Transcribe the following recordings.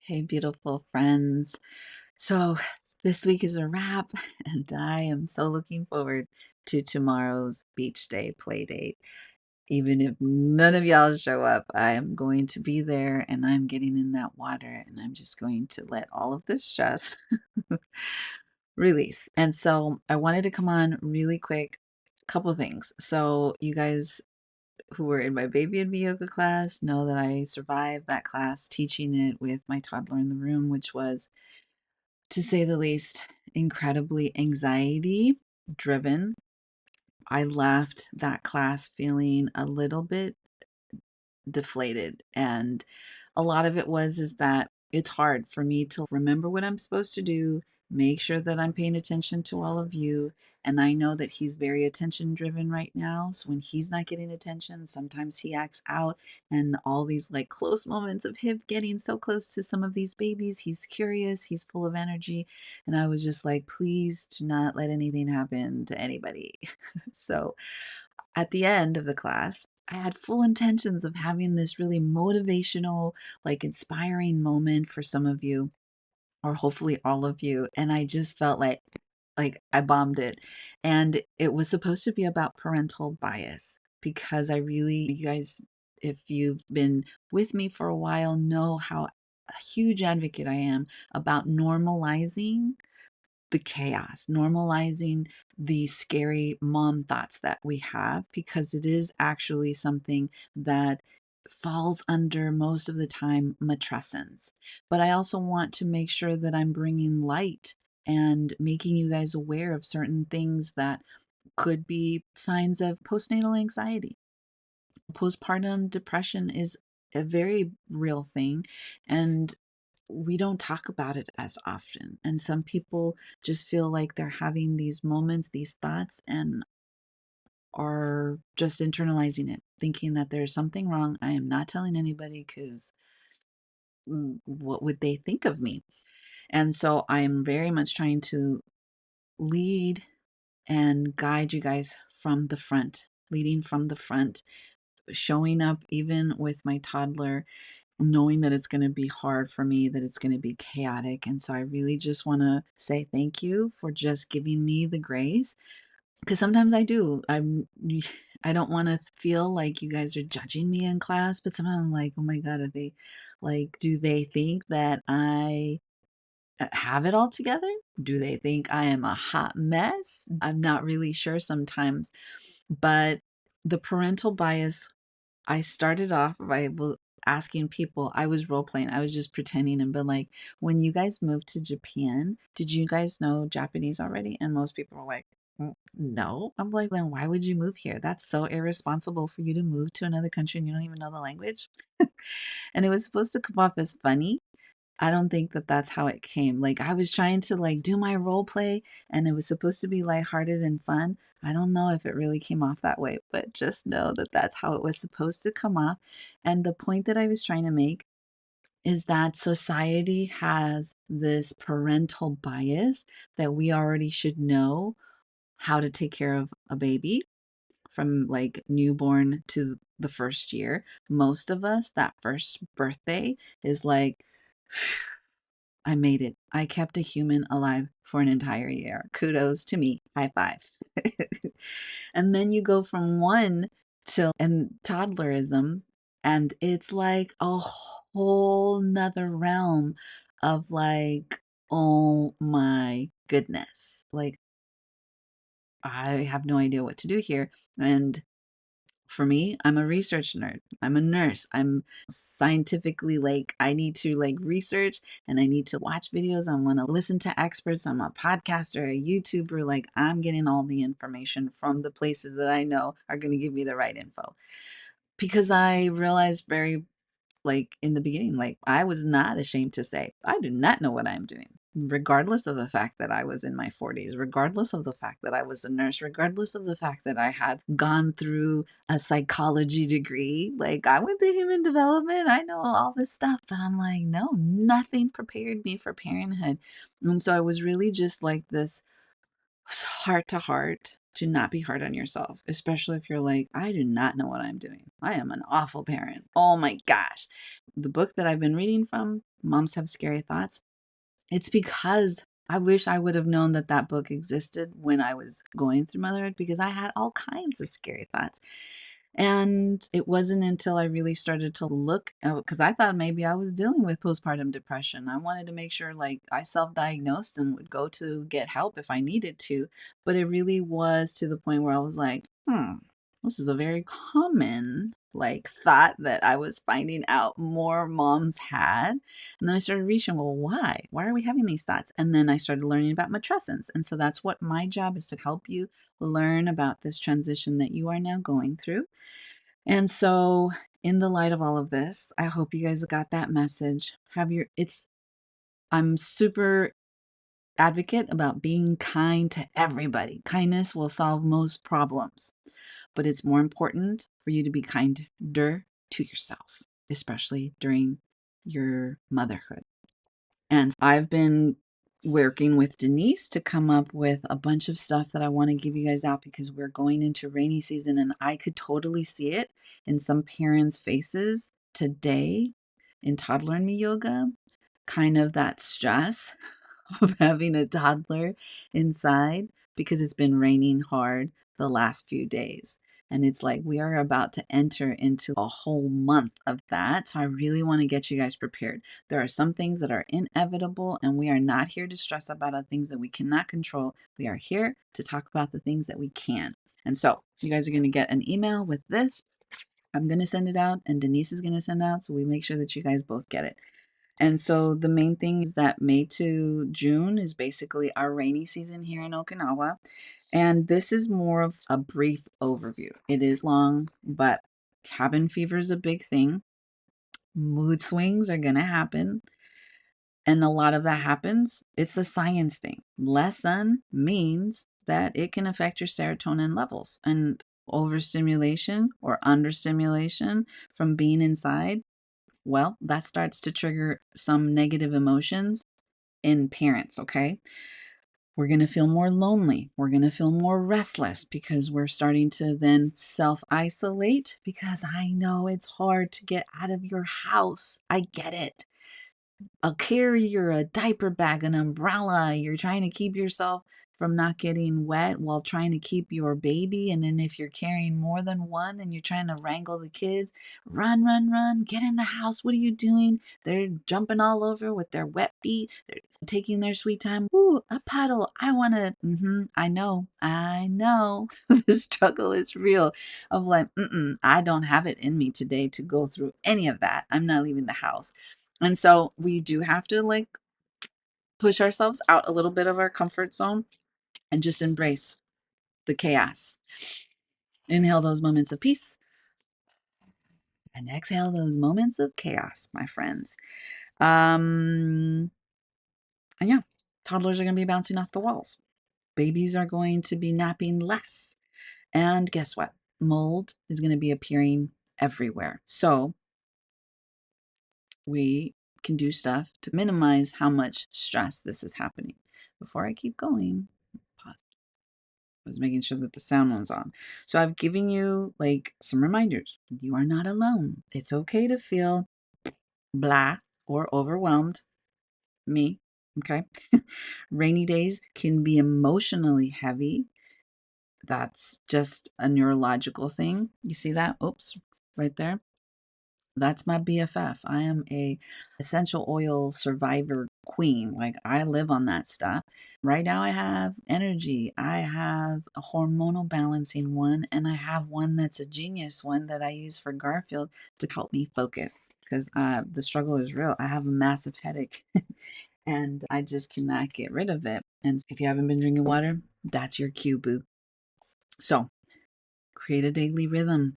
Hey, beautiful friends. So, this week is a wrap, and I am so looking forward to tomorrow's beach day play date. Even if none of y'all show up, I am going to be there and I'm getting in that water and I'm just going to let all of this stress release. And so, I wanted to come on really quick. Couple things. So, you guys who were in my baby and me yoga class know that I survived that class teaching it with my toddler in the room, which was, to say the least, incredibly anxiety driven. I left that class feeling a little bit deflated, and a lot of it was is that it's hard for me to remember what I'm supposed to do, make sure that I'm paying attention to all of you, and I know that he's very attention driven right now, so when he's not getting attention, sometimes he acts out, and all these, like, close moments of him getting so close to some of these babies, he's curious, he's full of energy, and I was just like, "Please do not let anything happen to anybody." So at the end of the class, I had full intentions of having this really motivational, like inspiring moment for some of you, or hopefully all of you. And I just felt like I bombed it. And it was supposed to be about parental bias because you guys, if you've been with me for a while, know how a huge advocate I am about normalizing the chaos, normalizing the scary mom thoughts that we have, because it is actually something that falls under most of the time matrescence. But I also want to make sure that I'm bringing light and making you guys aware of certain things that could be signs of postnatal anxiety. Postpartum depression is a very real thing, and we don't talk about it as often. And some people just feel like they're having these moments, these thoughts, and are just internalizing it, thinking that there's something wrong. I am not telling anybody because what would they think of me? And so I'm very much trying to lead and guide you guys from the front, leading from the front, showing up even with my toddler, knowing that it's going to be hard for me, that it's going to be chaotic. And so I really just want to say thank you for just giving me the grace, because sometimes I do. I don't want to feel like you guys are judging me in class, but sometimes I'm like, oh my God, are they like, do they think that I have it all together? Do they think I am a hot mess? I'm not really sure sometimes, but the parental bias, I started off by asking people. I was role playing. I was just pretending and been like, "When you guys moved to Japan, did you guys know Japanese already?" And most people were like, No." I'm like, "Then why would you move here? That's so irresponsible for you to move to another country and you don't even know the language." And it was supposed to come off as funny. I don't think that that's how it came. Like, I was trying to, like, do my role play, and it was supposed to be lighthearted and fun. I don't know if it really came off that way, but just know that that's how it was supposed to come off. And the point that I was trying to make is that society has this parental bias that we already should know how to take care of a baby from, like, newborn to the first year. Most of us, that first birthday is like, I made it. I kept a human alive for an entire year. Kudos to me. High five. And then you go from one till and toddlerism, and it's like a whole nother realm of like, oh my goodness. Like, I have no idea what to do here. And for me, I'm a research nerd. I'm a nurse. I'm scientifically, like, I need to like research and I need to watch videos. I want to listen to experts. I'm a podcaster, a YouTuber. Like, I'm getting all the information from the places that I know are going to give me the right info. Because I realized very, like, in the beginning, like, I was not ashamed to say, I do not know what I'm doing. Regardless of the fact that I was in my 40s, regardless of the fact that I was a nurse, regardless of the fact that I had gone through a psychology degree, like, I went through human development, I know all this stuff, but I'm like, no, nothing prepared me for parenthood. And so I was really just like this heart to heart to not be hard on yourself, especially if you're like, I do not know what I'm doing. I am an awful parent. Oh my gosh. The book that I've been reading from, Moms Have Scary Thoughts. It's because I wish I would have known that that book existed when I was going through motherhood, because I had all kinds of scary thoughts. And it wasn't until I really started to look, because I thought maybe I was dealing with postpartum depression. I wanted to make sure, like, I self-diagnosed and would go to get help if I needed to. But it really was to the point where I was like, this is a very common, like, thought that I was finding out more moms had. And then I started reaching, well, why? Why are we having these thoughts? And then I started learning about matrescence. And so that's what my job is, to help you learn about this transition that you are now going through. And so, in the light of all of this, I hope you guys got that message. I'm super advocate about being kind to everybody. Kindness will solve most problems, but it's more important for you to be kinder to yourself, especially during your motherhood. And I've been working with Denise to come up with a bunch of stuff that I want to give you guys out, because we're going into rainy season and I could totally see it in some parents' faces today in Toddler and Me Yoga, kind of that stress of having a toddler inside because it's been raining hard the last few days. And it's like we are about to enter into a whole month of that. So I really want to get you guys prepared. There are some things that are inevitable, and we are not here to stress about the things that we cannot control. We are here to talk about the things that we can. And so you guys are going to get an email with this. I'm going to send it out, and Denise is going to send it out. So we make sure that you guys both get it. And so the main thing is that May to June is basically our rainy season here in Okinawa. And this is more of a brief overview. It is long, but cabin fever is a big thing. Mood swings are going to happen. And a lot of that happens. It's a science thing. Less sun means that it can affect your serotonin levels. And overstimulation or understimulation from being inside, well, that starts to trigger some negative emotions in parents, okay? We're going to feel more lonely. We're going to feel more restless because we're starting to then self isolate, because I know it's hard to get out of your house. I get it. A carrier, a diaper bag, an umbrella. You're trying to keep yourself from not getting wet while trying to keep your baby. And then if you're carrying more than one and you're trying to wrangle the kids, run, run, run, get in the house. What are you doing? They're jumping all over with their wet feet. They're taking their sweet time. Ooh, a puddle. I want to, I know. The struggle is real of like, I don't have it in me today to go through any of that. I'm not leaving the house. And so we do have to, like, push ourselves out a little bit of our comfort zone and just embrace the chaos. Inhale those moments of peace and exhale those moments of chaos, my friends. And yeah, toddlers are going to be bouncing off the walls. Babies are going to be napping less. And guess what? Mold is going to be appearing everywhere. So we can do stuff to minimize how much stress this is happening. Before I keep going, pause. I was making sure that the sound was on. So I've given you, like, some reminders. You are not alone. It's okay to feel blah or overwhelmed. Me, okay? Rainy days can be emotionally heavy. That's just a neurological thing. You see that? Oops, right there. That's my BFF. I am a essential oil survivor queen. Like, I live on that stuff. Right now I have energy. I have a hormonal balancing one, and I have one that's a genius one that I use for Garfield to help me focus, because the struggle is real. I have a massive headache and I just cannot get rid of it. And if you haven't been drinking water, that's your cue, boo. So create a daily rhythm,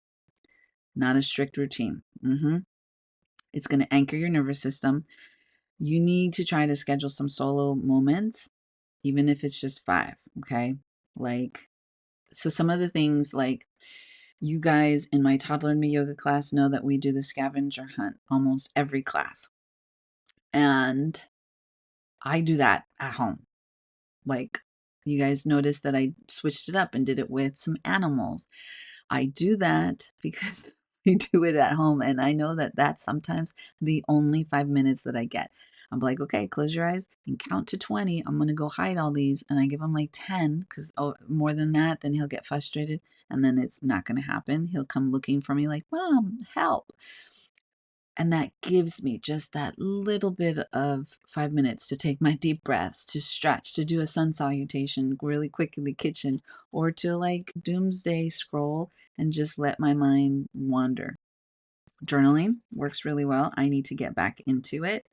not a strict routine. It's going to anchor your nervous system. You need to try to schedule some solo moments, even if it's just 5, okay? Like, so some of the things, like, you guys in my Toddler and Me yoga class know that we do the scavenger hunt almost every class. And I do that at home. Like, you guys noticed that I switched it up and did it with some animals. I do that because do it at home, and I know that that's sometimes the only 5 minutes that I get. I'm like, "Okay, close your eyes and count to 20. I'm gonna go hide all these," and I give him, like, 10 because oh, more than that, then he'll get frustrated, and then it's not gonna happen. He'll come looking for me like, "Mom, help." And that gives me just that little bit of 5 minutes to take my deep breaths, to stretch, to do a sun salutation really quick in the kitchen, or to, like, doomsday scroll and just let my mind wander. Journaling works really well. I need to get back into it.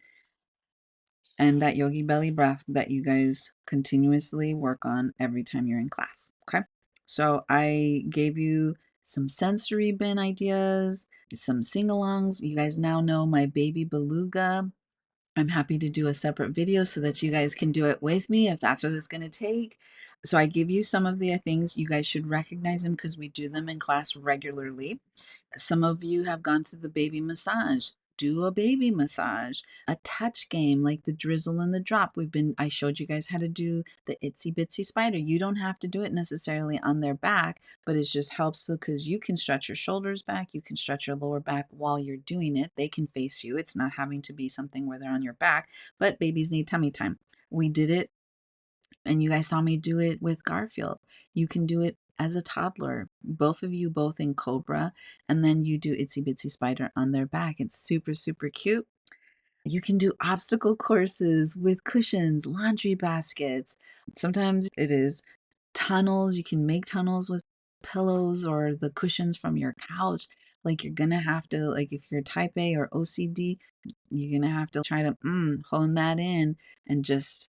And that yogi belly breath that you guys continuously work on every time you're in class. Okay. So I gave you some sensory bin ideas, some sing alongs. You guys now know my baby beluga. I'm happy to do a separate video so that you guys can do it with me if that's what it's going to take. So I give you some of the things. You guys should recognize them because we do them in class regularly. Some of you have gone through the baby massage. Do a baby massage, a touch game like the drizzle and the drop. I showed you guys how to do the itsy bitsy spider. You don't have to do it necessarily on their back, but it just helps because you can stretch your shoulders back, you can stretch your lower back while you're doing it. They can face you. It's not having to be something where they're on your back, but babies need tummy time. We did it and you guys saw me do it with Garfield. You can do it as a toddler, both of you both in Cobra, and then you do Itsy Bitsy Spider on their back. It's super, super cute. You can do obstacle courses with cushions, laundry baskets. Sometimes it is tunnels. You can make tunnels with pillows or the cushions from your couch. Like you're gonna have to, like if you're type A or OCD, you're gonna have to try to hone that in and just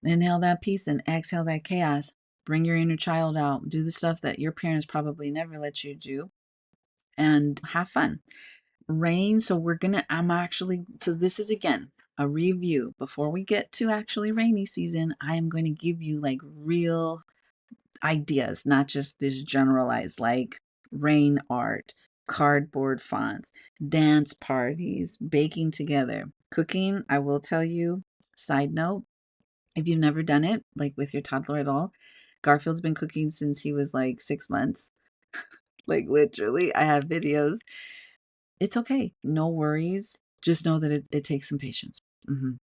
inhale that peace and exhale that chaos. Bring your inner child out. Do the stuff that your parents probably never let you do and have fun. Rain. So this is again a review. Before we get to actually rainy season, I am going to give you like real ideas, not just this generalized like rain art, cardboard fonts, dance parties, baking together, cooking. I will tell you, side note, if you've never done it, like with your toddler at all, Garfield's been cooking since he was like 6 months. Like literally, I have videos. It's okay. No worries. Just know that it takes some patience. Mhm.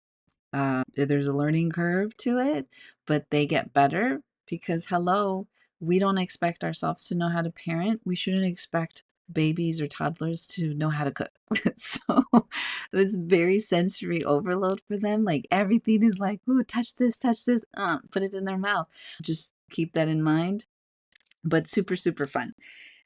There's a learning curve to it, but they get better because, hello, we don't expect ourselves to know how to parent. We shouldn't expect babies or toddlers to know how to cook. So it's very sensory overload for them. Like everything is like, ooh, touch this, put it in their mouth. Just keep that in mind, but super, super fun.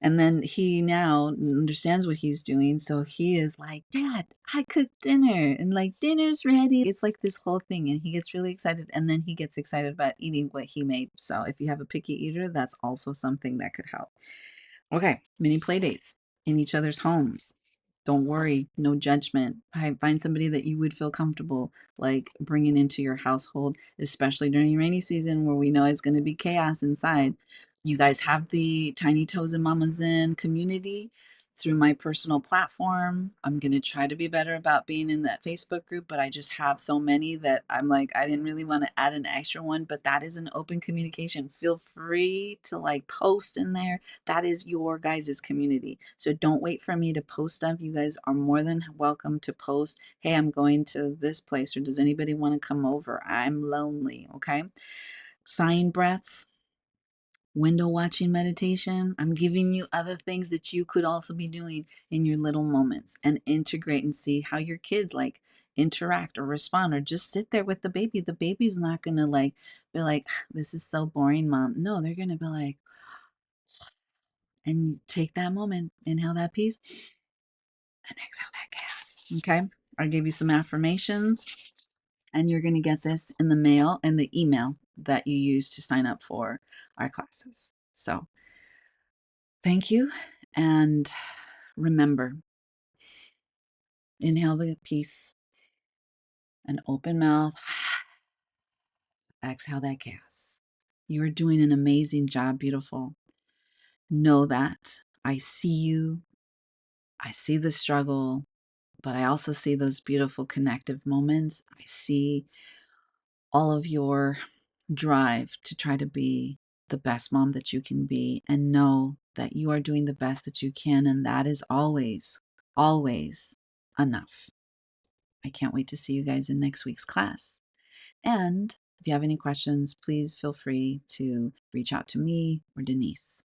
And then he now understands what he's doing. So he is like, Dad, I cooked dinner and like dinner's ready. It's like this whole thing. And he gets really excited. And then he gets excited about eating what he made. So if you have a picky eater, that's also something that could help. Okay, mini play dates in each other's homes. Don't worry, no judgment. Find somebody that you would feel comfortable like bringing into your household, especially during rainy season where we know it's going to be chaos inside. You guys have the Tiny Toes and Mama Zen community through my personal platform. I'm going to try to be better about being in that Facebook group, but I just have so many that I'm like, I didn't really want to add an extra one, but that is an open communication. Feel free to like post in there. That is your guys' community. So don't wait for me to post stuff. You guys are more than welcome to post, hey, I'm going to this place, or does anybody want to come over? I'm lonely. Okay. Sign breaths, window watching meditation. I'm giving you other things that you could also be doing in your little moments and integrate and see how your kids like interact or respond or just sit there with the baby. The baby's not going to like be like, this is so boring, mom. No, they're going to be like, and take that moment, inhale that peace and exhale that gas. Okay. I gave you some affirmations and you're going to get this in the mail and the email that you use to sign up for our classes. So thank you. And remember, inhale the peace, an open mouth, exhale that gas. You are doing an amazing job, beautiful. Know that I see you. I see the struggle, but I also see those beautiful connective moments. I see all of your drive to try to be the best mom that you can be and know that you are doing the best that you can, and that is always, always enough. I can't wait to see you guys in next week's class. And if you have any questions, please feel free to reach out to me or Denise.